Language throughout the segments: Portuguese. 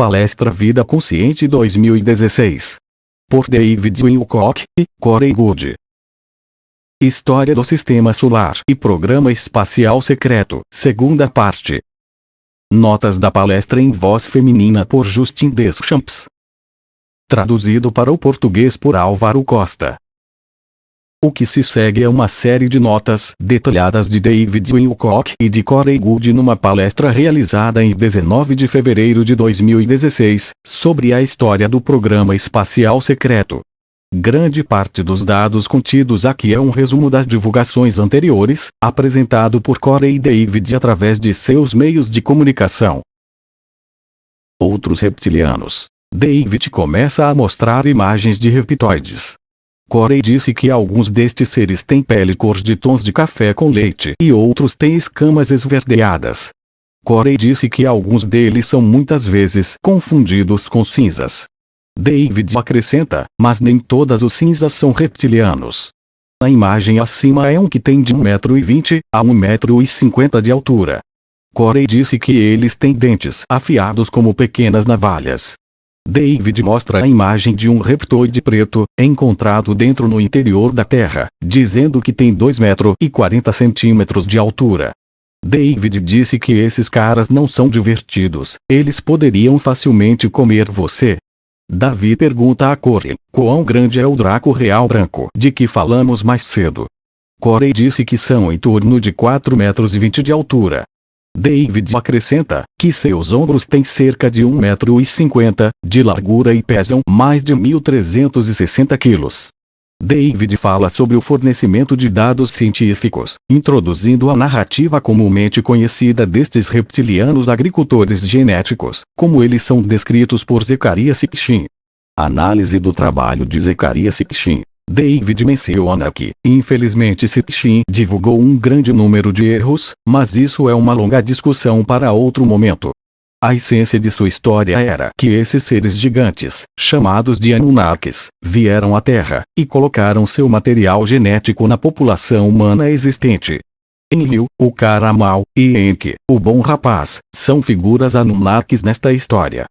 Palestra Vida Consciente 2016. Por David Wilcock e Corey Goode. História do Sistema Solar e Programa Espacial Secreto, segunda parte. Notas da palestra em voz feminina por Justin Deschamps. Traduzido para o português por Álvaro Costa. O que se segue é uma série de notas detalhadas de David Wilcock e de Corey Goode numa palestra realizada em 19 de fevereiro de 2016, sobre a história do programa espacial secreto. Grande parte dos dados contidos aqui é um resumo das divulgações anteriores, apresentado por Corey e David através de seus meios de comunicação. Outros reptilianos. David começa a mostrar imagens de reptoides. Corey disse que alguns destes seres têm pele cor de tons de café com leite e outros têm escamas esverdeadas. Corey disse que alguns deles são muitas vezes confundidos com cinzas. David acrescenta, mas nem todas os cinzas são reptilianos. A imagem acima é um que tem de 1,20 m a 1,50 m de altura. Corey disse que eles têm dentes afiados como pequenas navalhas. David mostra a imagem de um reptoide preto, encontrado dentro no interior da Terra, dizendo que tem 2,40 m de altura. David disse que esses caras não são divertidos, eles poderiam facilmente comer você. Davi pergunta a Corey, quão grande é o Draco Real Branco de que falamos mais cedo? Corey disse que são em torno de 4,20 m de altura. David acrescenta, que seus ombros têm cerca de 1,50 m de largura e pesam mais de 1.360 quilos. David fala sobre o fornecimento de dados científicos, introduzindo a narrativa comumente conhecida destes reptilianos agricultores genéticos, como eles são descritos por Zecharia Sitchin. Análise do trabalho de Zecharia Sitchin. David menciona que, infelizmente, Sitchin divulgou um grande número de erros, mas isso é uma longa discussão para outro momento. A essência de sua história era que esses seres gigantes, chamados de Anunnakis, vieram à Terra e colocaram seu material genético na população humana existente. Enlil, o cara mau, e Enki, o bom rapaz, são figuras Anunnakis nesta história.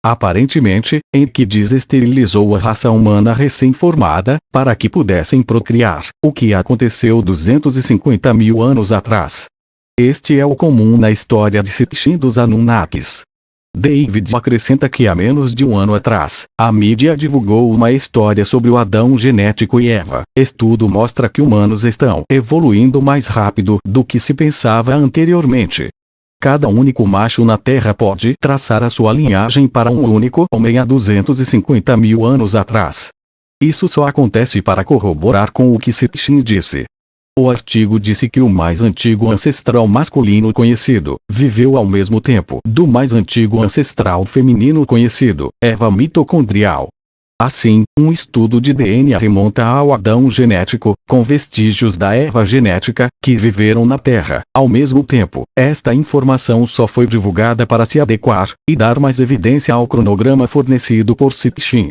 Aparentemente, Enki desesterilizou a raça humana recém-formada, para que pudessem procriar, o que aconteceu 250 mil anos atrás. Este é o comum na história de Sitchin dos Anunnakis. David acrescenta que há menos de um ano atrás, a mídia divulgou uma história sobre o Adão genético e Eva. Estudo mostra que humanos estão evoluindo mais rápido do que se pensava anteriormente. Cada único macho na Terra pode traçar a sua linhagem para um único homem há 250 mil anos atrás. Isso só acontece para corroborar com o que Sitchin disse. O artigo disse que o mais antigo ancestral masculino conhecido viveu ao mesmo tempo do mais antigo ancestral feminino conhecido, Eva mitocondrial. Assim, um estudo de DNA remonta ao Adão genético, com vestígios da Eva genética, que viveram na Terra, ao mesmo tempo. Esta informação só foi divulgada para se adequar e dar mais evidência ao cronograma fornecido por Sitchin.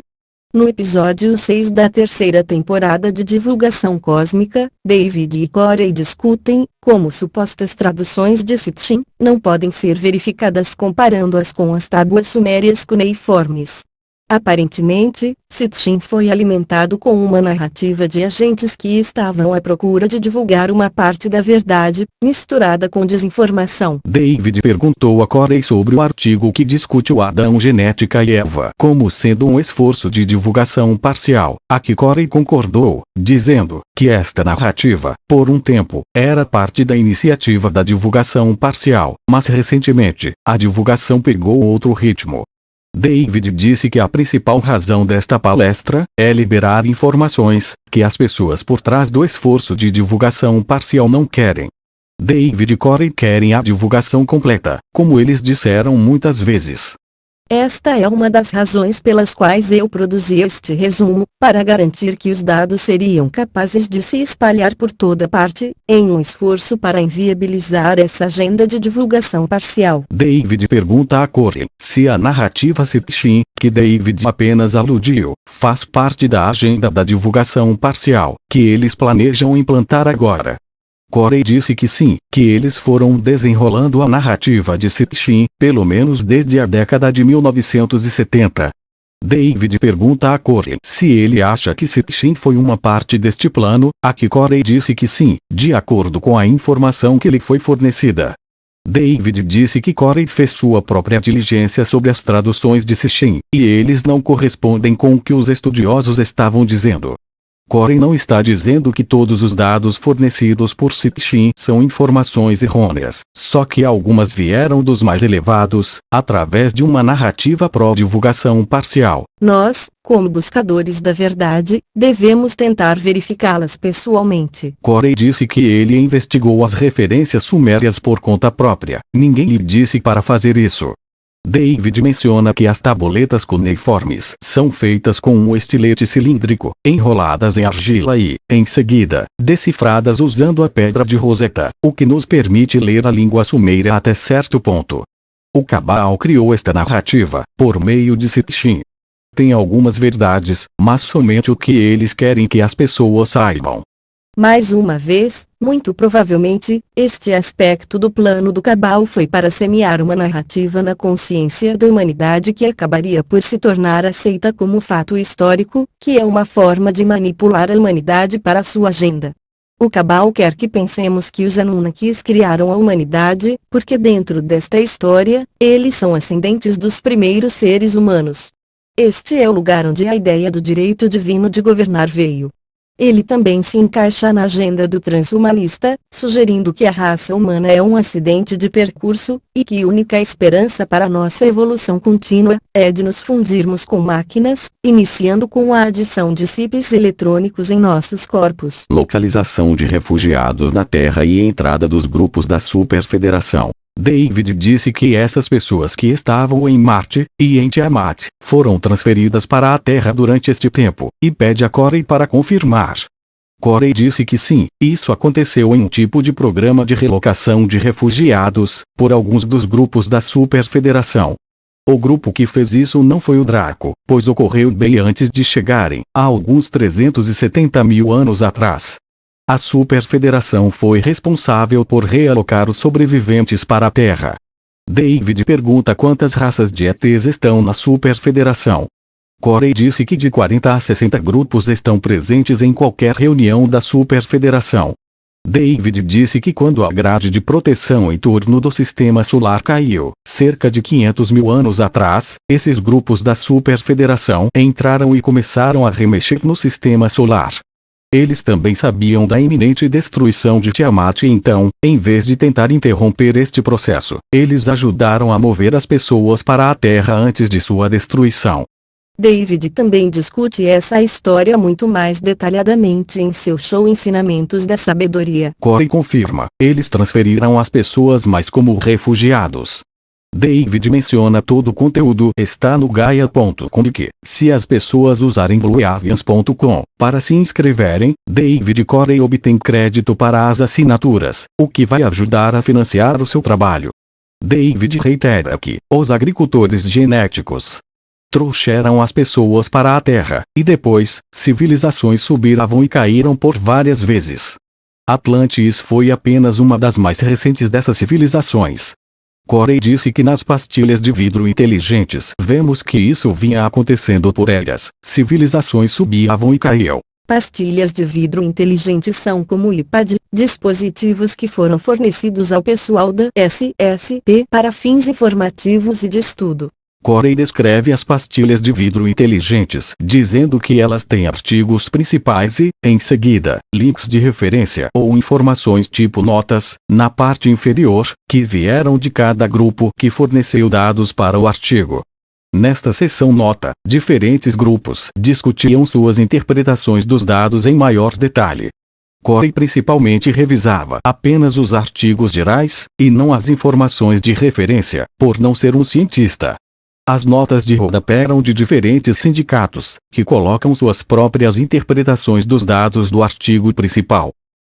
No episódio 6 da terceira temporada de Divulgação Cósmica, David e Corey discutem como supostas traduções de Sitchin não podem ser verificadas comparando-as com as tábuas sumérias cuneiformes. Aparentemente, Sitchin foi alimentado com uma narrativa de agentes que estavam à procura de divulgar uma parte da verdade, misturada com desinformação. David perguntou a Corey sobre o artigo que discute o Adão genética e Eva como sendo um esforço de divulgação parcial, a que Corey concordou, dizendo que esta narrativa, por um tempo, era parte da iniciativa da divulgação parcial, mas recentemente, a divulgação pegou outro ritmo. David disse que a principal razão desta palestra é liberar informações que as pessoas por trás do esforço de divulgação parcial não querem. David e Corey querem a divulgação completa, como eles disseram muitas vezes. Esta é uma das razões pelas quais eu produzi este resumo, para garantir que os dados seriam capazes de se espalhar por toda parte, em um esforço para inviabilizar essa agenda de divulgação parcial. David pergunta a Corey se a narrativa Sitchin, que David apenas aludiu, faz parte da agenda da divulgação parcial, que eles planejam implantar agora. Corey disse que sim, que eles foram desenrolando a narrativa de Sitchin, pelo menos desde a década de 1970. David pergunta a Corey se ele acha que Sitchin foi uma parte deste plano, a que Corey disse que sim, de acordo com a informação que lhe foi fornecida. David disse que Corey fez sua própria diligência sobre as traduções de Sitchin, e eles não correspondem com o que os estudiosos estavam dizendo. Corey não está dizendo que todos os dados fornecidos por Sitchin são informações errôneas, só que algumas vieram dos mais elevados, através de uma narrativa pró-divulgação parcial. Nós, como buscadores da verdade, devemos tentar verificá-las pessoalmente. Corey disse que ele investigou as referências sumérias por conta própria, ninguém lhe disse para fazer isso. David menciona que as tabuletas cuneiformes são feitas com um estilete cilíndrico, enroladas em argila e, em seguida, decifradas usando a pedra de Rosetta, o que nos permite ler a língua sumeira até certo ponto. O Cabal criou esta narrativa, por meio de Sitchin. Tem algumas verdades, mas somente o que eles querem que as pessoas saibam. Mais uma vez, muito provavelmente, este aspecto do plano do Cabal foi para semear uma narrativa na consciência da humanidade que acabaria por se tornar aceita como fato histórico, que é uma forma de manipular a humanidade para sua agenda. O Cabal quer que pensemos que os Anunnakis criaram a humanidade, porque dentro desta história, eles são ascendentes dos primeiros seres humanos. Este é o lugar onde a ideia do direito divino de governar veio. Ele também se encaixa na agenda do transhumanista, sugerindo que a raça humana é um acidente de percurso, e que a única esperança para nossa evolução contínua é de nos fundirmos com máquinas, iniciando com a adição de chips eletrônicos em nossos corpos. Localização de refugiados na Terra e entrada dos grupos da Superfederação. David disse que essas pessoas que estavam em Marte, e em Tiamat, foram transferidas para a Terra durante este tempo, e pede a Corey para confirmar. Corey disse que sim, isso aconteceu em um tipo de programa de relocação de refugiados, por alguns dos grupos da Superfederação. O grupo que fez isso não foi o Draco, pois ocorreu bem antes de chegarem, há alguns 370 mil anos atrás. A Superfederação foi responsável por realocar os sobreviventes para a Terra. David pergunta quantas raças de ETs estão na Superfederação. Corey disse que de 40 a 60 grupos estão presentes em qualquer reunião da Superfederação. David disse que quando a grade de proteção em torno do sistema solar caiu, cerca de 500 mil anos atrás, esses grupos da Superfederação entraram e começaram a remexer no sistema solar. Eles também sabiam da iminente destruição de Tiamat e então, em vez de tentar interromper este processo, eles ajudaram a mover as pessoas para a Terra antes de sua destruição. David também discute essa história muito mais detalhadamente em seu show Ensinamentos da Sabedoria. Corey confirma, eles transferiram as pessoas mais como refugiados. David menciona todo o conteúdo está no Gaia.com e que, se as pessoas usarem blueavians.com para se inscreverem, David Corey obtém crédito para as assinaturas, o que vai ajudar a financiar o seu trabalho. David reitera que, os agricultores genéticos trouxeram as pessoas para a Terra, e depois, civilizações subiravam e caíram por várias vezes. Atlantis foi apenas uma das mais recentes dessas civilizações. Corey disse que nas pastilhas de vidro inteligentes vemos que isso vinha acontecendo por eras, civilizações subiam e caíam. Pastilhas de vidro inteligentes são como iPad, dispositivos que foram fornecidos ao pessoal da SSP para fins informativos e de estudo. Corey descreve as pastilhas de vidro inteligentes, dizendo que elas têm artigos principais e, em seguida, links de referência ou informações tipo notas, na parte inferior, que vieram de cada grupo que forneceu dados para o artigo. Nesta seção nota, diferentes grupos discutiam suas interpretações dos dados em maior detalhe. Corey principalmente revisava apenas os artigos gerais, e não as informações de referência, por não ser um cientista. As notas de rodapé eram de diferentes sindicatos, que colocam suas próprias interpretações dos dados do artigo principal.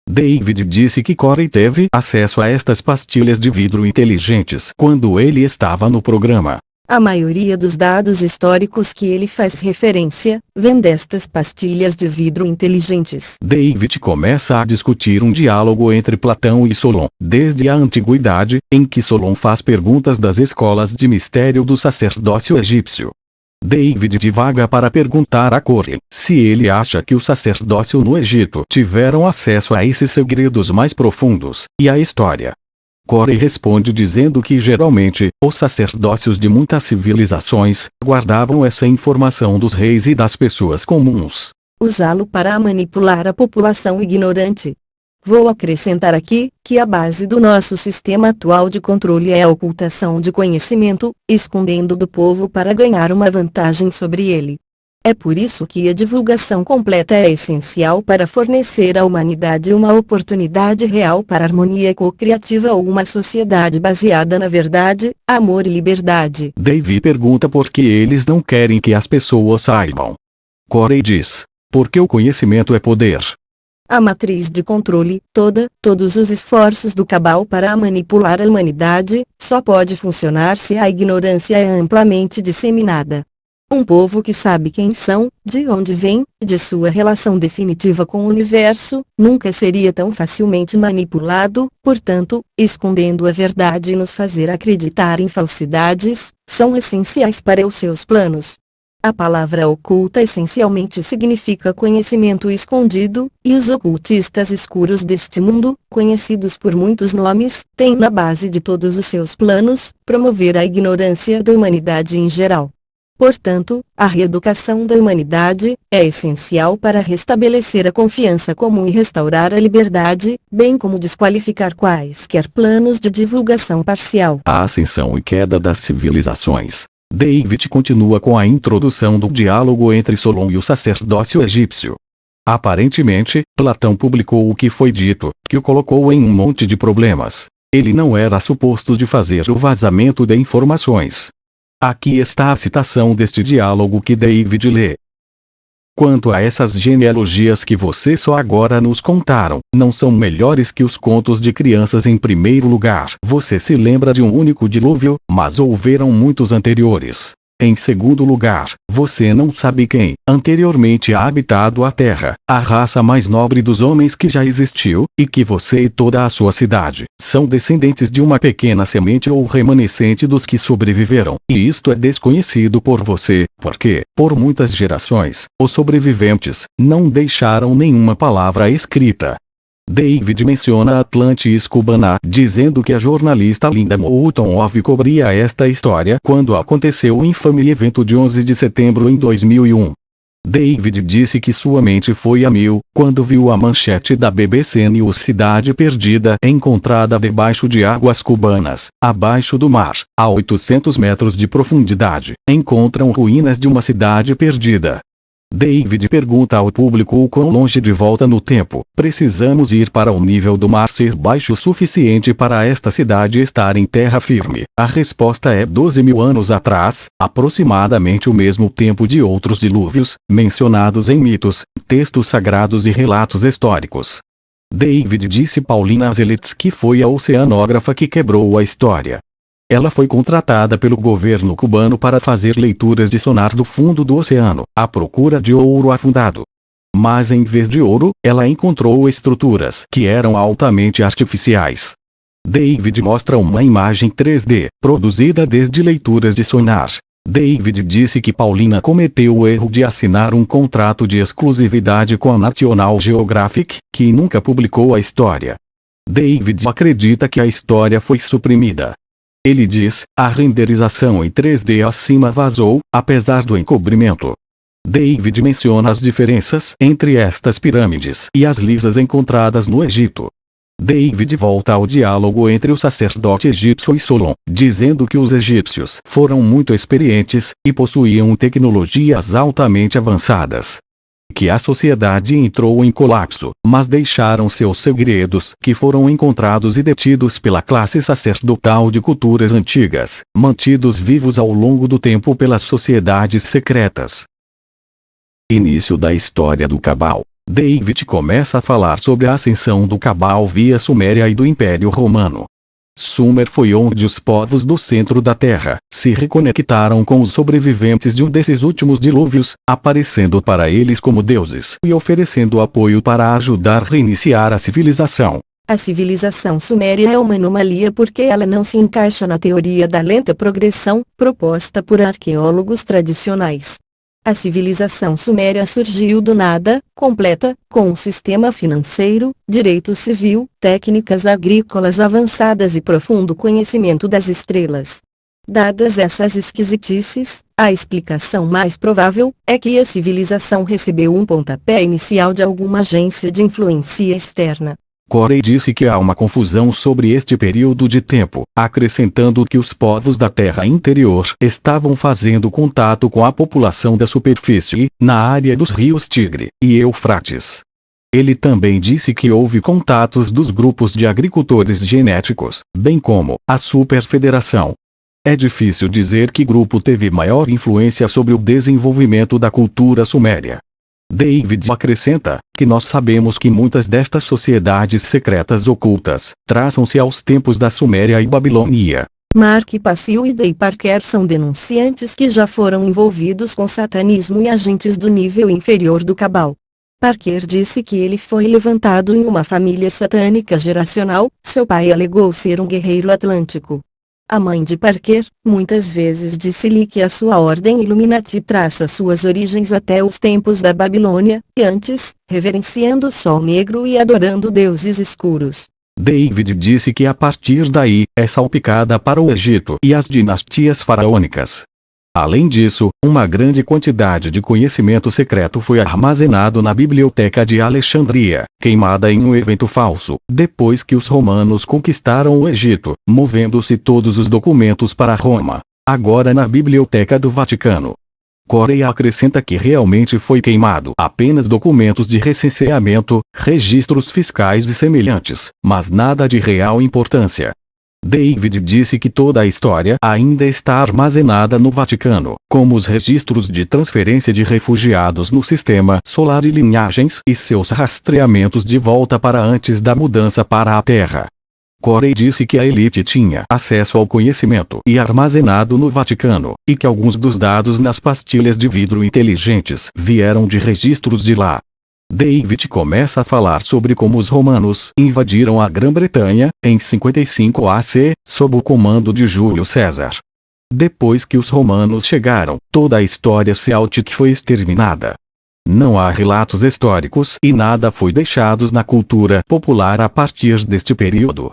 David disse que Corey teve acesso a estas pastilhas de vidro inteligentes quando ele estava no programa. A maioria dos dados históricos que ele faz referência, vem destas pastilhas de vidro inteligentes. David começa a discutir um diálogo entre Platão e Solon, desde a antiguidade, em que Solon faz perguntas das escolas de mistério do sacerdócio egípcio. David divaga para perguntar a Corey se ele acha que o sacerdócio no Egito tiveram acesso a esses segredos mais profundos, e a história. Corey responde dizendo que geralmente, os sacerdócios de muitas civilizações, guardavam essa informação dos reis e das pessoas comuns. Usá-lo para manipular a população ignorante. Vou acrescentar aqui, que a base do nosso sistema atual de controle é a ocultação de conhecimento, escondendo do povo para ganhar uma vantagem sobre ele. É por isso que a divulgação completa é essencial para fornecer à humanidade uma oportunidade real para harmonia co-criativa ou uma sociedade baseada na verdade, amor e liberdade. David pergunta por que eles não querem que as pessoas saibam. Corey diz: porque o conhecimento é poder. A matriz de controle, todos os esforços do Cabal para manipular a humanidade, só pode funcionar se a ignorância é amplamente disseminada. Um povo que sabe quem são, de onde vem, de sua relação definitiva com o universo, nunca seria tão facilmente manipulado, portanto, escondendo a verdade e nos fazer acreditar em falsidades, são essenciais para os seus planos. A palavra oculta essencialmente significa conhecimento escondido, e os ocultistas escuros deste mundo, conhecidos por muitos nomes, têm na base de todos os seus planos, promover a ignorância da humanidade em geral. Portanto, a reeducação da humanidade é essencial para restabelecer a confiança comum e restaurar a liberdade, bem como desqualificar quaisquer planos de divulgação parcial. A ascensão e queda das civilizações. David continua com a introdução do diálogo entre Solon e o sacerdócio egípcio. Aparentemente, Platão publicou o que foi dito, que o colocou em um monte de problemas. Ele não era suposto de fazer o vazamento de informações. Aqui está a citação deste diálogo que David lê. Quanto a essas genealogias que você só agora nos contaram, não são melhores que os contos de crianças em primeiro lugar. Você se lembra de um único dilúvio, mas houveram muitos anteriores. Em segundo lugar, você não sabe quem, anteriormente ha habitado a terra, a raça mais nobre dos homens que já existiu, e que você e toda a sua cidade, são descendentes de uma pequena semente ou remanescente dos que sobreviveram, e isto é desconhecido por você, porque, por muitas gerações, os sobreviventes, não deixaram nenhuma palavra escrita. David menciona Atlantis Cubana, dizendo que a jornalista Linda Moulton Howe cobria esta história quando aconteceu o infame evento de 11 de setembro em 2001. David disse que sua mente foi a mil, quando viu a manchete da BBC News Cidade Perdida encontrada debaixo de águas cubanas, abaixo do mar, a 800 metros de profundidade, encontram ruínas de uma cidade perdida. David pergunta ao público o quão longe de volta no tempo precisamos ir para o nível do mar ser baixo o suficiente para esta cidade estar em terra firme. A resposta é 12.000 anos atrás, aproximadamente o mesmo tempo de outros dilúvios, mencionados em mitos, textos sagrados e relatos históricos. David disse Paulina Zelitz que foi a oceanógrafa que quebrou a história. Ela foi contratada pelo governo cubano para fazer leituras de sonar do fundo do oceano, à procura de ouro afundado. Mas em vez de ouro, ela encontrou estruturas que eram altamente artificiais. David mostra uma imagem 3D, produzida desde leituras de sonar. David disse que Paulina cometeu o erro de assinar um contrato de exclusividade com a National Geographic, que nunca publicou a história. David acredita que a história foi suprimida. Ele diz, a renderização em 3D acima vazou, apesar do encobrimento. David menciona as diferenças entre estas pirâmides e as lisas encontradas no Egito. David volta ao diálogo entre o sacerdote egípcio e Solon, dizendo que os egípcios foram muito experientes, e possuíam tecnologias altamente avançadas. Que a sociedade entrou em colapso, mas deixaram seus segredos que foram encontrados e detidos pela classe sacerdotal de culturas antigas, mantidos vivos ao longo do tempo pelas sociedades secretas. Início da história do Cabal. David começa a falar sobre a ascensão do Cabal via Suméria e do Império Romano. Sumer foi onde os povos do centro da Terra se reconectaram com os sobreviventes de um desses últimos dilúvios, aparecendo para eles como deuses e oferecendo apoio para ajudar a reiniciar a civilização. A civilização suméria é uma anomalia porque ela não se encaixa na teoria da lenta progressão, proposta por arqueólogos tradicionais. A civilização suméria surgiu do nada, completa, com um sistema financeiro, direito civil, técnicas agrícolas avançadas e profundo conhecimento das estrelas. Dadas essas esquisitices, a explicação mais provável é que a civilização recebeu um pontapé inicial de alguma agência de influência externa. Corey disse que há uma confusão sobre este período de tempo, acrescentando que os povos da Terra interior estavam fazendo contato com a população da superfície, na área dos rios Tigre e Eufrates. Ele também disse que houve contatos dos grupos de agricultores genéticos, bem como a Superfederação. É difícil dizer que grupo teve maior influência sobre o desenvolvimento da cultura suméria. David acrescenta que nós sabemos que muitas destas sociedades secretas ocultas traçam-se aos tempos da Suméria e Babilônia. Mark Passio e Dave Parker são denunciantes que já foram envolvidos com satanismo e agentes do nível inferior do Cabal. Parker disse que ele foi levantado em uma família satânica geracional, seu pai alegou ser um guerreiro atlântico. A mãe de Parker, muitas vezes disse-lhe que a sua ordem Illuminati traça suas origens até os tempos da Babilônia, e antes, reverenciando o sol negro e adorando deuses escuros. David disse que a partir daí, é salpicada para o Egito e as dinastias faraônicas. Além disso, uma grande quantidade de conhecimento secreto foi armazenado na Biblioteca de Alexandria, queimada em um evento falso, depois que os romanos conquistaram o Egito, movendo-se todos os documentos para Roma, agora na Biblioteca do Vaticano. Corey acrescenta que realmente foi queimado apenas documentos de recenseamento, registros fiscais e semelhantes, mas nada de real importância. David disse que toda a história ainda está armazenada no Vaticano, como os registros de transferência de refugiados no sistema solar e linhagens e seus rastreamentos de volta para antes da mudança para a Terra. Corey disse que a elite tinha acesso ao conhecimento e armazenado no Vaticano, e que alguns dos dados nas pastilhas de vidro inteligentes vieram de registros de lá. David começa a falar sobre como os romanos invadiram a Grã-Bretanha, em 55 AC, sob o comando de Júlio César. Depois que os romanos chegaram, toda a história céltica foi exterminada. Não há relatos históricos e nada foi deixado na cultura popular a partir deste período.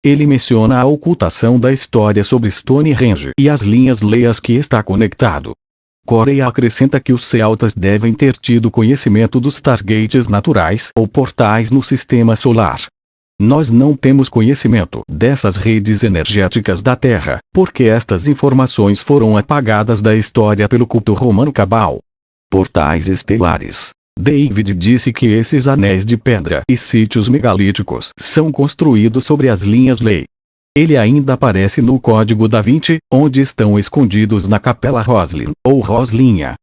Ele menciona a ocultação da história sobre Stonehenge e as linhas leias que está conectado. Corey acrescenta que os celtas devem ter tido conhecimento dos Stargates naturais ou portais no sistema solar. Nós não temos conhecimento dessas redes energéticas da Terra, porque estas informações foram apagadas da história pelo culto romano cabal. Portais estelares. David disse que esses anéis de pedra e sítios megalíticos são construídos sobre as linhas lei. Ele ainda aparece no Código da Vinci, onde estão escondidos na Capela Roslin, ou Roslinha.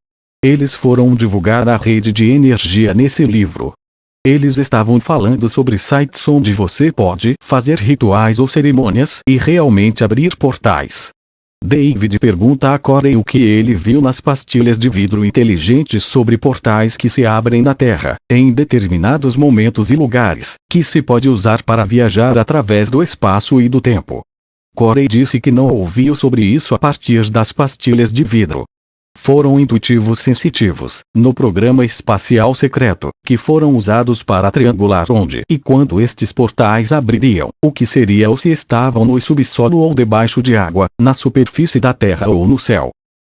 Eles foram divulgar a rede de energia nesse livro. Eles estavam falando sobre sites onde você pode fazer rituais ou cerimônias e realmente abrir portais. David pergunta a Corey o que ele viu nas pastilhas de vidro inteligentes sobre portais que se abrem na Terra, em determinados momentos e lugares, que se pode usar para viajar através do espaço e do tempo. Corey disse que não ouviu sobre isso a partir das pastilhas de vidro. Foram intuitivos sensitivos, no programa espacial secreto, que foram usados para triangular onde e quando estes portais abririam, o que seria ou se estavam no subsolo ou debaixo de água, na superfície da Terra ou no céu.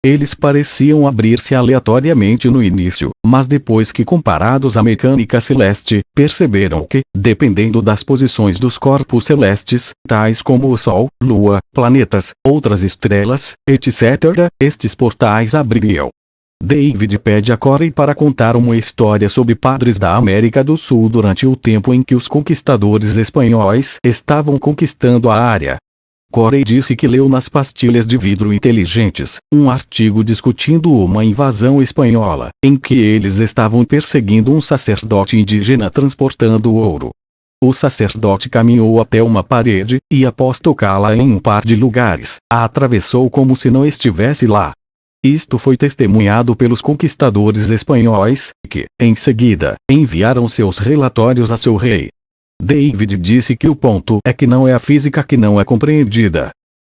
Eles pareciam abrir-se aleatoriamente no início, mas depois que comparados à mecânica celeste, perceberam que, dependendo das posições dos corpos celestes, tais como o Sol, Lua, planetas, outras estrelas, etc., estes portais abririam. David pede a Corey para contar uma história sobre padres da América do Sul durante o tempo em que os conquistadores espanhóis estavam conquistando a área. Corey disse que leu nas pastilhas de vidro inteligentes um artigo discutindo uma invasão espanhola, em que eles estavam perseguindo um sacerdote indígena transportando ouro. O sacerdote caminhou até uma parede, e após tocá-la em um par de lugares, a atravessou como se não estivesse lá. Isto foi testemunhado pelos conquistadores espanhóis, que, em seguida, enviaram seus relatórios a seu rei. David disse que o ponto é que não é a física que não é compreendida.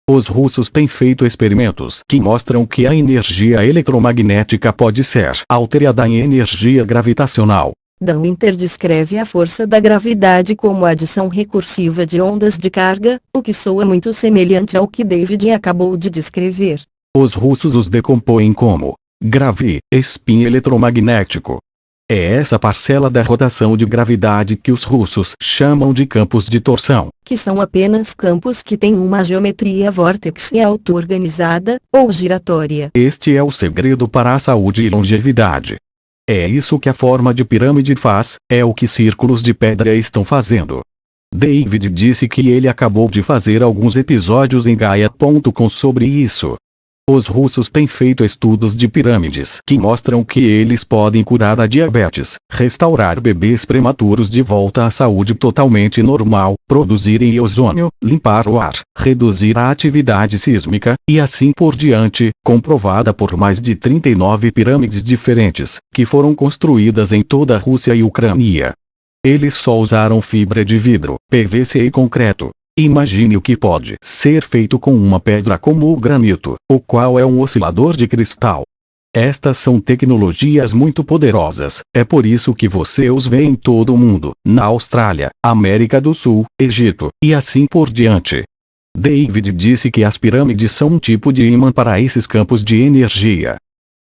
Os russos têm feito experimentos que mostram que a energia eletromagnética pode ser alterada em energia gravitacional. Dan Winter descreve a força da gravidade como a adição recursiva de ondas de carga, o que soa muito semelhante ao que David acabou de descrever. Os russos os decompõem como spin eletromagnético. É essa parcela da rotação de gravidade que os russos chamam de campos de torção, que são apenas campos que têm uma geometria vórtice auto-organizada, ou giratória. Este é o segredo para a saúde e longevidade. É isso que a forma de pirâmide faz, é o que círculos de pedra estão fazendo. David disse que ele acabou de fazer alguns episódios em Gaia.com sobre isso. Os russos têm feito estudos de pirâmides que mostram que eles podem curar a diabetes, restaurar bebês prematuros de volta à saúde totalmente normal, produzirem ozônio, limpar o ar, reduzir a atividade sísmica, e assim por diante, comprovada por mais de 39 pirâmides diferentes, que foram construídas em toda a Rússia e Ucrânia. Eles só usaram fibra de vidro, PVC e concreto. Imagine o que pode ser feito com uma pedra como o granito, o qual é um oscilador de cristal. Estas são tecnologias muito poderosas, é por isso que você os vê em todo o mundo, na Austrália, América do Sul, Egito, e assim por diante. David disse que as pirâmides são um tipo de ímã para esses campos de energia.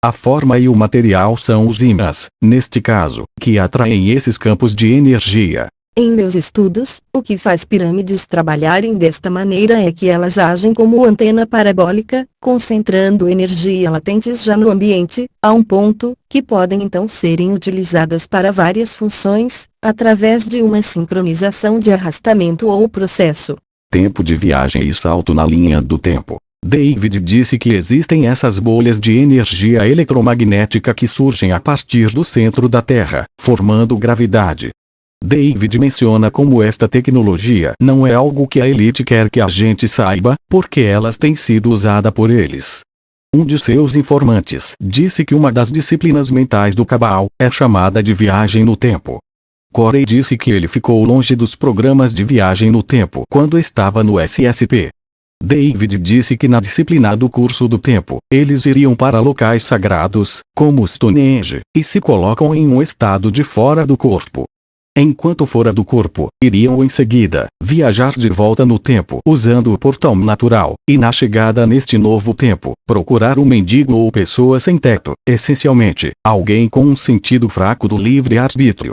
A forma e o material são os ímãs, neste caso, que atraem esses campos de energia. Em meus estudos, o que faz pirâmides trabalharem desta maneira é que elas agem como antena parabólica, concentrando energia latentes já no ambiente, a um ponto, que podem então serem utilizadas para várias funções, através de uma sincronização de arrastamento ou processo. Tempo de viagem e salto na linha do tempo. David disse que existem essas bolhas de energia eletromagnética que surgem a partir do centro da Terra, formando gravidade. David menciona como esta tecnologia não é algo que a elite quer que a gente saiba, porque elas têm sido usadas por eles. Um de seus informantes disse que uma das disciplinas mentais do Cabal é chamada de viagem no tempo. Corey disse que ele ficou longe dos programas de viagem no tempo quando estava no SSP. David disse que na disciplina do curso do tempo, eles iriam para locais sagrados, como Stonehenge, e se colocam em um estado de fora do corpo. Enquanto fora do corpo, iriam em seguida viajar de volta no tempo usando o portão natural, e na chegada neste novo tempo, procurar um mendigo ou pessoa sem teto, essencialmente, alguém com um sentido fraco do livre-arbítrio.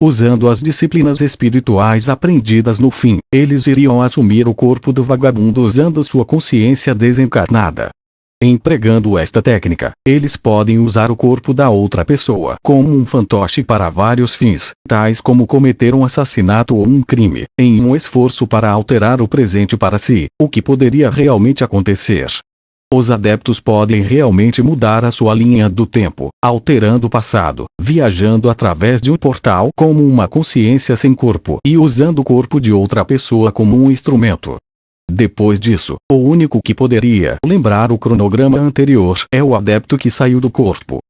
Usando as disciplinas espirituais aprendidas no fim, eles iriam assumir o corpo do vagabundo usando sua consciência desencarnada. Empregando esta técnica, eles podem usar o corpo da outra pessoa como um fantoche para vários fins, tais como cometer um assassinato ou um crime, em um esforço para alterar o presente para si, o que poderia realmente acontecer. Os adeptos podem realmente mudar a sua linha do tempo, alterando o passado, viajando através de um portal como uma consciência sem corpo e usando o corpo de outra pessoa como um instrumento. Depois disso, o único que poderia lembrar o cronograma anterior é o adepto que saiu do corpo.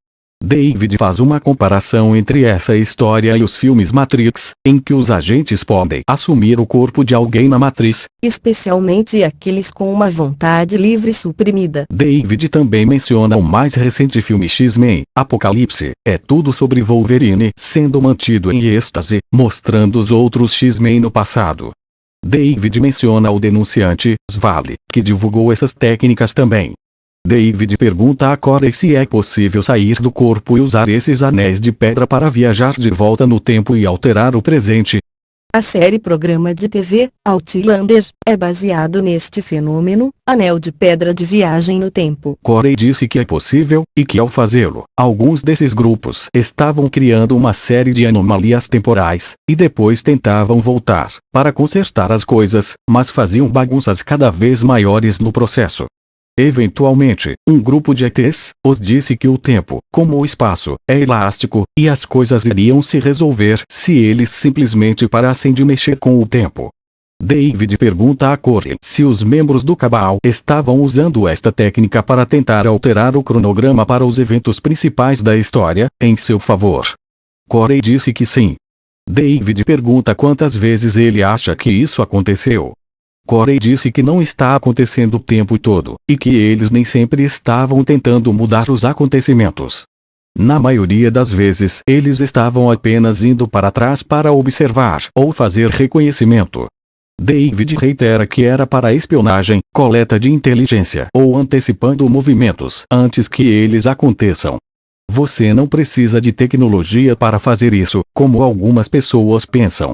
David faz uma comparação entre essa história e os filmes Matrix, em que os agentes podem assumir o corpo de alguém na matriz, especialmente aqueles com uma vontade livre suprimida. David também menciona o mais recente filme X-Men, Apocalipse, é tudo sobre Wolverine sendo mantido em êxtase, mostrando os outros X-Men no passado. David menciona o denunciante, Svali, que divulgou essas técnicas também. David pergunta a Corey se é possível sair do corpo e usar esses anéis de pedra para viajar de volta no tempo e alterar o presente. A série programa de TV, Outlander, é baseado neste fenômeno, anel de pedra de viagem no tempo. Corey disse que é possível, e que ao fazê-lo, alguns desses grupos estavam criando uma série de anomalias temporais, e depois tentavam voltar, para consertar as coisas, mas faziam bagunças cada vez maiores no processo. Eventualmente, um grupo de ETs os disse que o tempo, como o espaço, é elástico, e as coisas iriam se resolver se eles simplesmente parassem de mexer com o tempo. David pergunta a Corey se os membros do Cabal estavam usando esta técnica para tentar alterar o cronograma para os eventos principais da história, em seu favor. Corey disse que sim. David pergunta quantas vezes ele acha que isso aconteceu. Corey disse que não está acontecendo o tempo todo, e que eles nem sempre estavam tentando mudar os acontecimentos. Na maioria das vezes, eles estavam apenas indo para trás para observar ou fazer reconhecimento. David reitera que era para espionagem, coleta de inteligência ou antecipando movimentos antes que eles aconteçam. Você não precisa de tecnologia para fazer isso, como algumas pessoas pensam.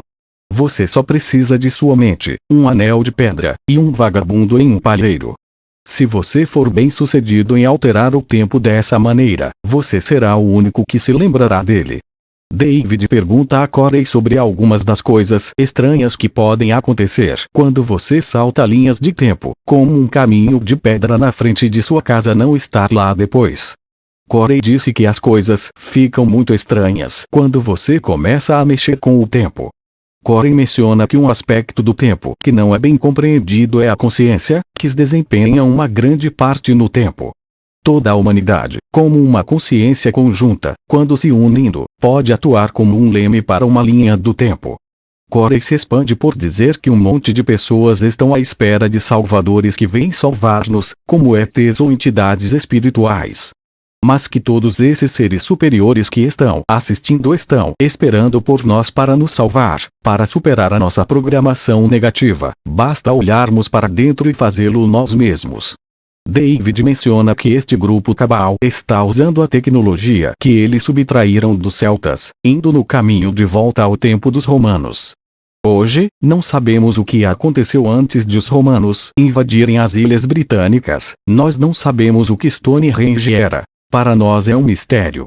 Você só precisa de sua mente, um anel de pedra, e um vagabundo em um palheiro. Se você for bem-sucedido em alterar o tempo dessa maneira, você será o único que se lembrará dele. David pergunta a Corey sobre algumas das coisas estranhas que podem acontecer quando você salta linhas de tempo, como um caminho de pedra na frente de sua casa não estar lá depois. Corey disse que as coisas ficam muito estranhas quando você começa a mexer com o tempo. Corey menciona que um aspecto do tempo que não é bem compreendido é a consciência, que desempenha uma grande parte no tempo. Toda a humanidade, como uma consciência conjunta, quando se unindo, pode atuar como um leme para uma linha do tempo. Corey se expande por dizer que um monte de pessoas estão à espera de salvadores que vêm salvar-nos, como ETs ou entidades espirituais. Mas que todos esses seres superiores que estão assistindo estão esperando por nós para nos salvar, para superar a nossa programação negativa, basta olharmos para dentro e fazê-lo nós mesmos. David menciona que este grupo Cabal está usando a tecnologia que eles subtraíram dos celtas, indo no caminho de volta ao tempo dos romanos. Hoje, não sabemos o que aconteceu antes de os romanos invadirem as ilhas britânicas, nós não sabemos o que Stonehenge era. Para nós é um mistério.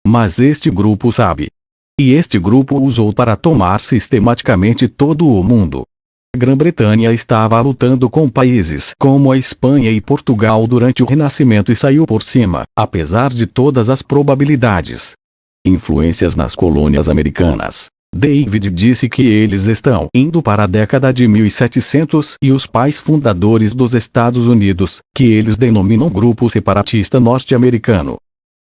Mas este grupo sabe. E este grupo usou para tomar sistematicamente todo o mundo. A Grã-Bretanha estava lutando com países como a Espanha e Portugal durante o Renascimento e saiu por cima, apesar de todas as probabilidades. Influências nas colônias americanas. David disse que eles estão indo para a década de 1700 e os pais fundadores dos Estados Unidos, que eles denominam Grupo Separatista Norte-Americano.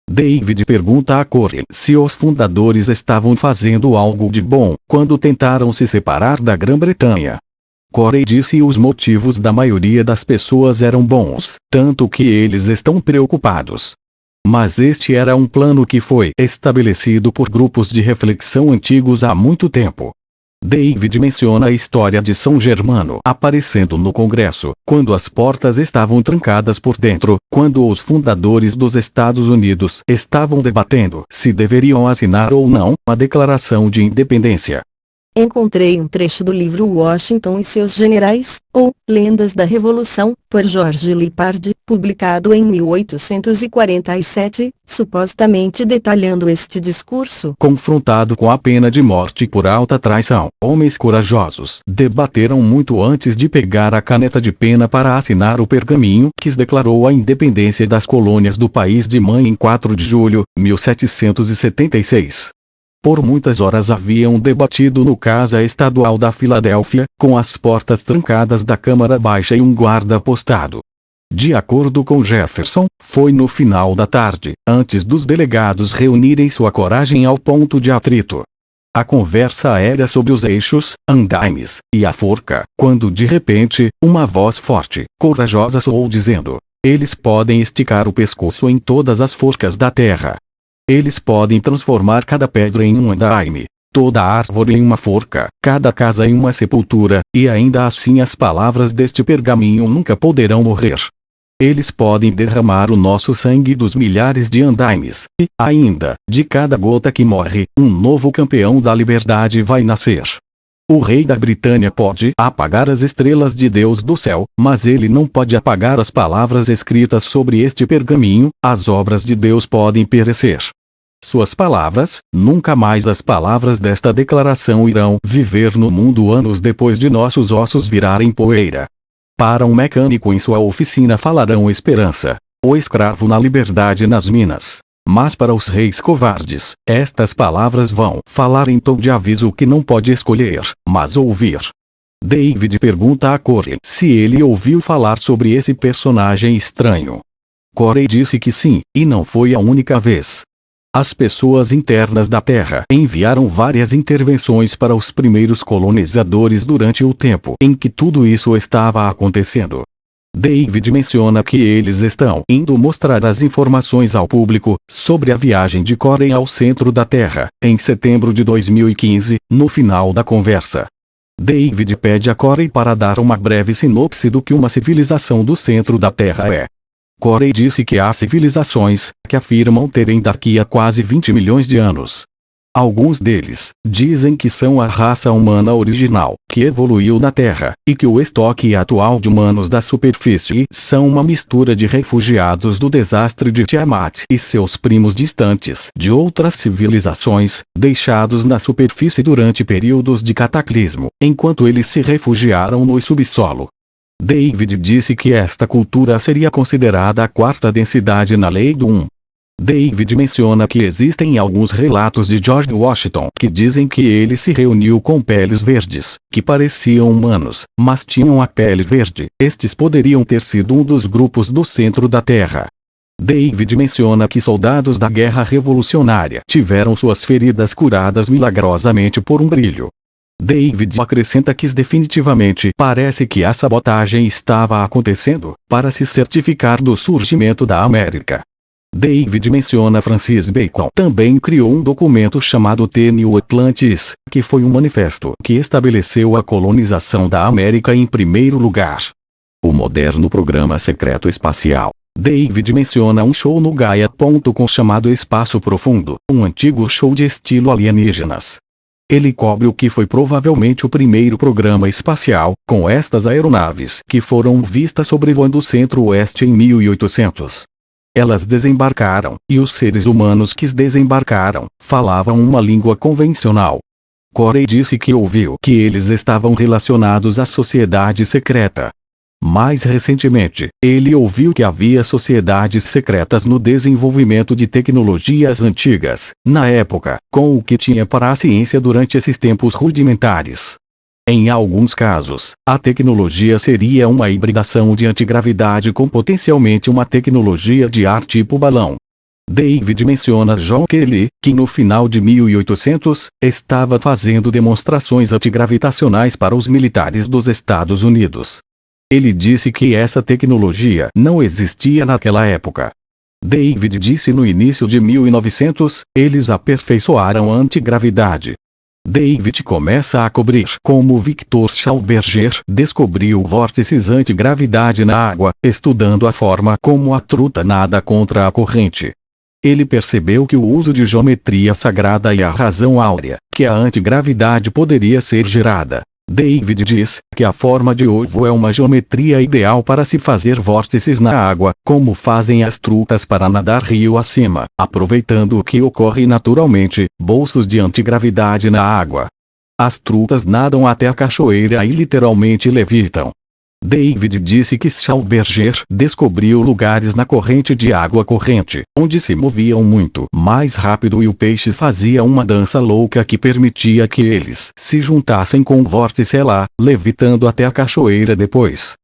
David pergunta a Corey se os fundadores estavam fazendo algo de bom quando tentaram se separar da Grã-Bretanha. Corey disse que os motivos da maioria das pessoas eram bons, tanto que eles estão preocupados. Mas este era um plano que foi estabelecido por grupos de reflexão antigos há muito tempo. David menciona a história de São Germano aparecendo no Congresso, quando as portas estavam trancadas por dentro, quando os fundadores dos Estados Unidos estavam debatendo se deveriam assinar ou não a Declaração de Independência. Encontrei um trecho do livro Washington e seus Generais, ou Lendas da Revolução, por George Lippard, publicado em 1847, supostamente detalhando este discurso. Confrontado com a pena de morte por alta traição, homens corajosos debateram muito antes de pegar a caneta de pena para assinar o pergaminho que declarou a independência das colônias do país de mãe em 4 de julho, 1776. Por muitas horas haviam debatido no Casa Estadual da Filadélfia, com as portas trancadas da Câmara Baixa e um guarda postado. De acordo com Jefferson, foi no final da tarde, antes dos delegados reunirem sua coragem ao ponto de atrito. A conversa era sobre os eixos, andaimes, e a forca, quando de repente, uma voz forte, corajosa soou dizendo: eles podem esticar o pescoço em todas as forcas da terra. Eles podem transformar cada pedra em um andaime, toda árvore em uma forca, cada casa em uma sepultura, e ainda assim as palavras deste pergaminho nunca poderão morrer. Eles podem derramar o nosso sangue dos milhares de andaimes, e, ainda, de cada gota que morre, um novo campeão da liberdade vai nascer. O rei da Britânia pode apagar as estrelas de Deus do céu, mas ele não pode apagar as palavras escritas sobre este pergaminho, as obras de Deus podem perecer. Suas palavras, nunca mais as palavras desta declaração irão viver no mundo anos depois de nossos ossos virarem poeira. Para um mecânico em sua oficina falarão esperança, o escravo na liberdade nas minas. Mas para os reis covardes, estas palavras vão falar em tom de aviso que não pode escolher, mas ouvir. David pergunta a Corey se ele ouviu falar sobre esse personagem estranho. Corey disse que sim, e não foi a única vez. As pessoas internas da Terra enviaram várias intervenções para os primeiros colonizadores durante o tempo em que tudo isso estava acontecendo. David menciona que eles estão indo mostrar as informações ao público sobre a viagem de Corey ao centro da Terra, em setembro de 2015, no final da conversa. David pede a Corey para dar uma breve sinopse do que uma civilização do centro da Terra é. Corey disse que há civilizações que afirmam terem daqui a quase 20 milhões de anos. Alguns deles dizem que são a raça humana original que evoluiu na Terra, e que o estoque atual de humanos da superfície são uma mistura de refugiados do desastre de Tiamat e seus primos distantes de outras civilizações, deixados na superfície durante períodos de cataclismo, enquanto eles se refugiaram no subsolo. David disse que esta cultura seria considerada a quarta densidade na lei do 1. David menciona que existem alguns relatos de George Washington que dizem que ele se reuniu com peles verdes, que pareciam humanos, mas tinham a pele verde. Estes poderiam ter sido um dos grupos do centro da Terra. David menciona que soldados da Guerra Revolucionária tiveram suas feridas curadas milagrosamente por um brilho. David acrescenta que definitivamente parece que a sabotagem estava acontecendo para se certificar do surgimento da América. David menciona Francis Bacon também criou um documento chamado The New Atlantis, que foi um manifesto que estabeleceu a colonização da América em primeiro lugar. O moderno programa secreto espacial. David menciona um show no Gaia.com chamado Espaço Profundo, um antigo show de estilo alienígenas. Ele cobre o que foi provavelmente o primeiro programa espacial, com estas aeronaves que foram vistas sobrevoando o centro-oeste em 1800. Elas desembarcaram, e os seres humanos que desembarcaram falavam uma língua convencional. Corey disse que ouviu que eles estavam relacionados à sociedade secreta. Mais recentemente, ele ouviu que havia sociedades secretas no desenvolvimento de tecnologias antigas, na época, com o que tinha para a ciência durante esses tempos rudimentares. Em alguns casos, a tecnologia seria uma hibridação de antigravidade com potencialmente uma tecnologia de ar tipo balão. David menciona John Kelly, que no final de 1800, estava fazendo demonstrações antigravitacionais para os militares dos Estados Unidos. Ele disse que essa tecnologia não existia naquela época. David disse no início de 1900, eles aperfeiçoaram a antigravidade. David começa a cobrir como Victor Schauberger descobriu vórtices antigravidade na água, estudando a forma como a truta nada contra a corrente. Ele percebeu que o uso de geometria sagrada e a razão áurea, que a antigravidade poderia ser gerada. David diz que a forma de ovo é uma geometria ideal para se fazer vórtices na água, como fazem as trutas para nadar rio acima, aproveitando o que ocorre naturalmente, bolsos de antigravidade na água. As trutas nadam até a cachoeira e literalmente levitam. David disse que Schauberger descobriu lugares na corrente de água corrente, onde se moviam muito mais rápido e o peixe fazia uma dança louca que permitia que eles se juntassem com o vórtice lá, levitando até a cachoeira depois.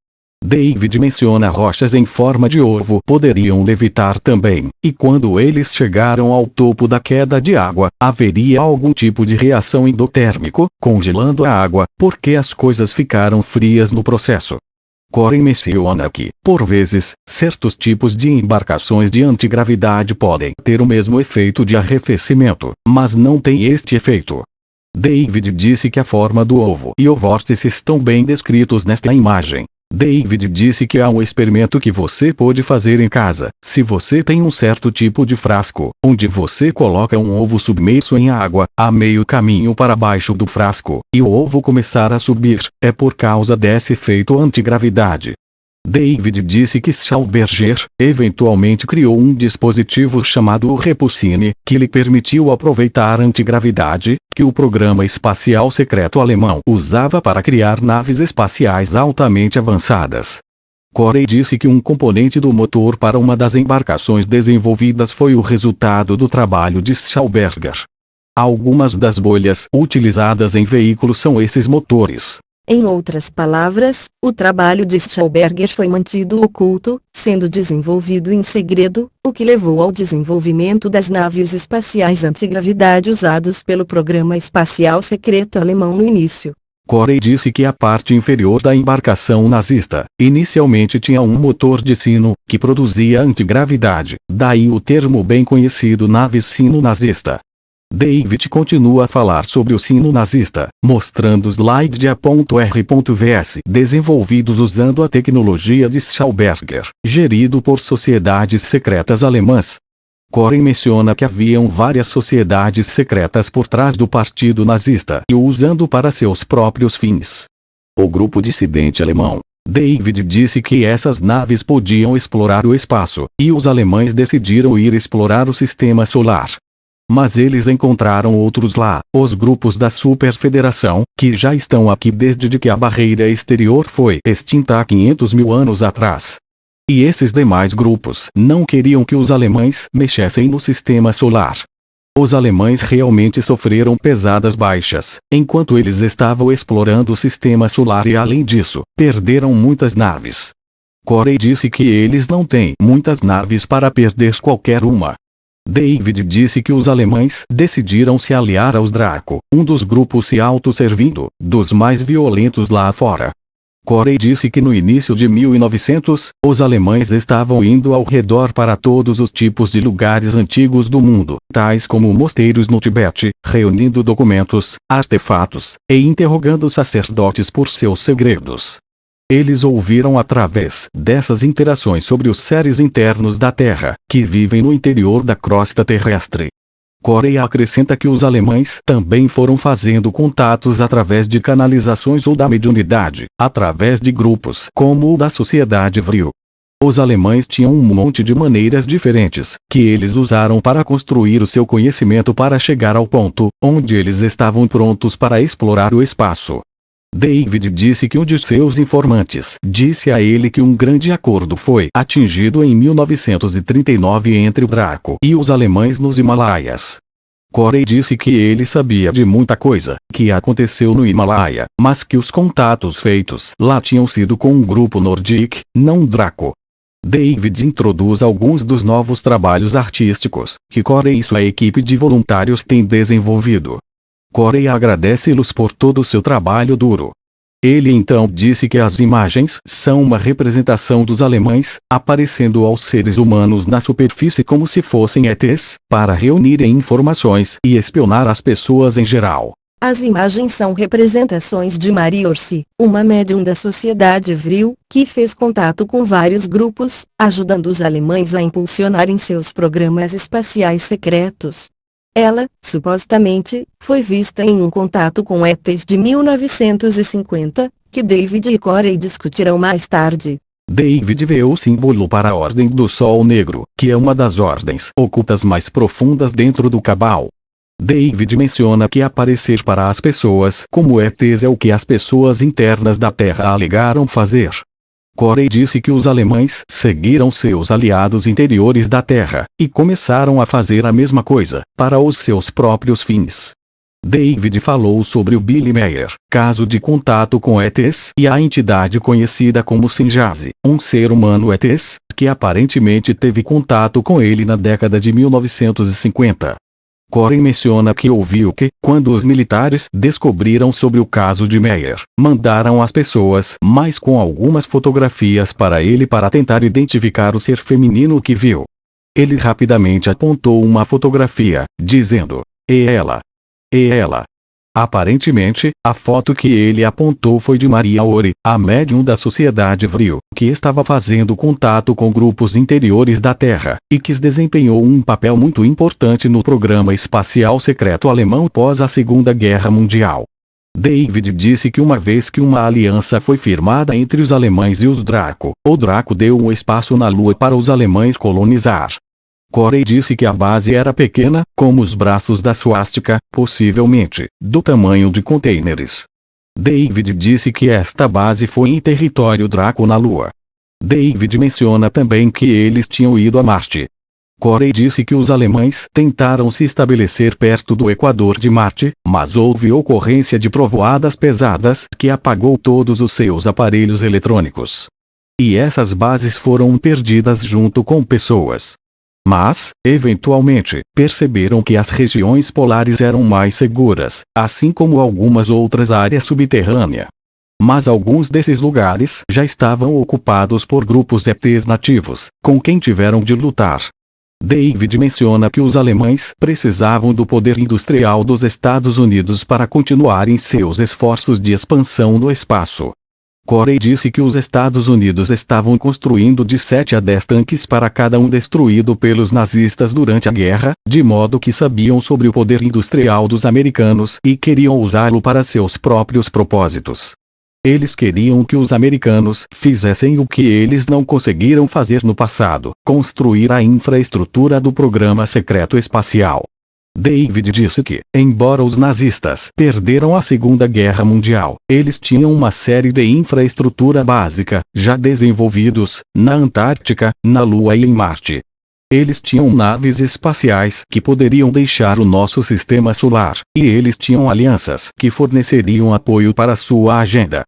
David menciona rochas em forma de ovo poderiam levitar também, e quando eles chegaram ao topo da queda de água, haveria algum tipo de reação endotérmico, congelando a água, porque as coisas ficaram frias no processo. Corey menciona que, por vezes, certos tipos de embarcações de antigravidade podem ter o mesmo efeito de arrefecimento, mas não tem este efeito. David disse que a forma do ovo e o vórtice estão bem descritos nesta imagem. David disse que há um experimento que você pode fazer em casa, se você tem um certo tipo de frasco, onde você coloca um ovo submerso em água, a meio caminho para baixo do frasco, e o ovo começar a subir, é por causa desse efeito antigravidade. David disse que Schauberger, eventualmente criou um dispositivo chamado Repulsine, que lhe permitiu aproveitar a antigravidade, que o programa espacial secreto alemão usava para criar naves espaciais altamente avançadas. Corey disse que um componente do motor para uma das embarcações desenvolvidas foi o resultado do trabalho de Schauberger. Algumas das bolhas utilizadas em veículos são esses motores. Em outras palavras, o trabalho de Schauberger foi mantido oculto, sendo desenvolvido em segredo, o que levou ao desenvolvimento das naves espaciais antigravidade usados pelo programa espacial secreto alemão no início. Corey disse que a parte inferior da embarcação nazista, inicialmente tinha um motor de sino, que produzia antigravidade, daí o termo bem conhecido nave sino nazista. David continua a falar sobre o sino nazista, mostrando slide de A.R.vs desenvolvidos usando a tecnologia de Schauberger, gerido por sociedades secretas alemãs. Corey menciona que haviam várias sociedades secretas por trás do partido nazista e o usando para seus próprios fins. O grupo dissidente alemão. David disse que essas naves podiam explorar o espaço, e os alemães decidiram ir explorar o sistema solar. Mas eles encontraram outros lá, os grupos da Superfederação, que já estão aqui desde que a barreira exterior foi extinta há 500 mil anos atrás. E esses demais grupos não queriam que os alemães mexessem no sistema solar. Os alemães realmente sofreram pesadas baixas, enquanto eles estavam explorando o sistema solar e além disso, perderam muitas naves. Corey disse que eles não têm muitas naves para perder qualquer uma. David disse que os alemães decidiram se aliar aos Draco, um dos grupos se autosservindo, dos mais violentos lá fora. Corey disse que no início de 1900, os alemães estavam indo ao redor para todos os tipos de lugares antigos do mundo, tais como mosteiros no Tibete, reunindo documentos, artefatos, e interrogando sacerdotes por seus segredos. Eles ouviram através dessas interações sobre os seres internos da Terra, que vivem no interior da crosta terrestre. Corey acrescenta que os alemães também foram fazendo contatos através de canalizações ou da mediunidade, através de grupos como o da Sociedade Vril. Os alemães tinham um monte de maneiras diferentes, que eles usaram para construir o seu conhecimento para chegar ao ponto onde eles estavam prontos para explorar o espaço. David disse que um de seus informantes disse a ele que um grande acordo foi atingido em 1939 entre o Draco e os alemães nos Himalaias. Corey disse que ele sabia de muita coisa que aconteceu no Himalaia, mas que os contatos feitos lá tinham sido com um grupo Nordic, não Draco. David introduz alguns dos novos trabalhos artísticos que Corey e sua equipe de voluntários têm desenvolvido. Corey agradece-los por todo o seu trabalho duro. Ele então disse que as imagens são uma representação dos alemães, aparecendo aos seres humanos na superfície como se fossem ETs, para reunirem informações e espionar as pessoas em geral. As imagens são representações de Marie Orsi, uma médium da Sociedade Vril, que fez contato com vários grupos, ajudando os alemães a impulsionarem seus programas espaciais secretos. Ela, supostamente, foi vista em um contato com ETs de 1950, que David e Corey discutirão mais tarde. David vê o símbolo para a Ordem do Sol Negro, que é uma das ordens ocultas mais profundas dentro do Cabal. David menciona que aparecer para as pessoas como ETs é o que as pessoas internas da Terra alegaram fazer. Corey disse que os alemães seguiram seus aliados interiores da Terra, e começaram a fazer a mesma coisa, para os seus próprios fins. David falou sobre o Billy Meyer, caso de contato com ETs e a entidade conhecida como Sinjase, um ser humano ETs, que aparentemente teve contato com ele na década de 1950. Corey menciona que ouviu que, quando os militares descobriram sobre o caso de Meyer, mandaram as pessoas mais com algumas fotografias para ele para tentar identificar o ser feminino que viu. Ele rapidamente apontou uma fotografia, dizendo: "E ela? E ela?" Aparentemente, a foto que ele apontou foi de Maria Ori, a médium da Sociedade Vril, que estava fazendo contato com grupos interiores da Terra, e que desempenhou um papel muito importante no programa espacial secreto alemão pós a Segunda Guerra Mundial. David disse que uma vez que uma aliança foi firmada entre os alemães e os Draco, o Draco deu um espaço na Lua para os alemães colonizar. Corey disse que a base era pequena, como os braços da suástica, possivelmente, do tamanho de contêineres. David disse que esta base foi em território Draco na Lua. David menciona também que eles tinham ido a Marte. Corey disse que os alemães tentaram se estabelecer perto do equador de Marte, mas houve ocorrência de trovoadas pesadas que apagou todos os seus aparelhos eletrônicos. E essas bases foram perdidas junto com pessoas. Mas, eventualmente, perceberam que as regiões polares eram mais seguras, assim como algumas outras áreas subterrâneas. Mas alguns desses lugares já estavam ocupados por grupos ETs nativos, com quem tiveram de lutar. David menciona que os alemães precisavam do poder industrial dos Estados Unidos para continuarem seus esforços de expansão no espaço. Corey disse que os Estados Unidos estavam construindo de 7 a 10 tanques para cada um destruído pelos nazistas durante a guerra, de modo que sabiam sobre o poder industrial dos americanos e queriam usá-lo para seus próprios propósitos. Eles queriam que os americanos fizessem o que eles não conseguiram fazer no passado, construir a infraestrutura do programa secreto espacial. David disse que, embora os nazistas perderam a Segunda Guerra Mundial, eles tinham uma série de infraestrutura básica, já desenvolvidos, na Antártica, na Lua e em Marte. Eles tinham naves espaciais que poderiam deixar o nosso sistema solar, e eles tinham alianças que forneceriam apoio para sua agenda.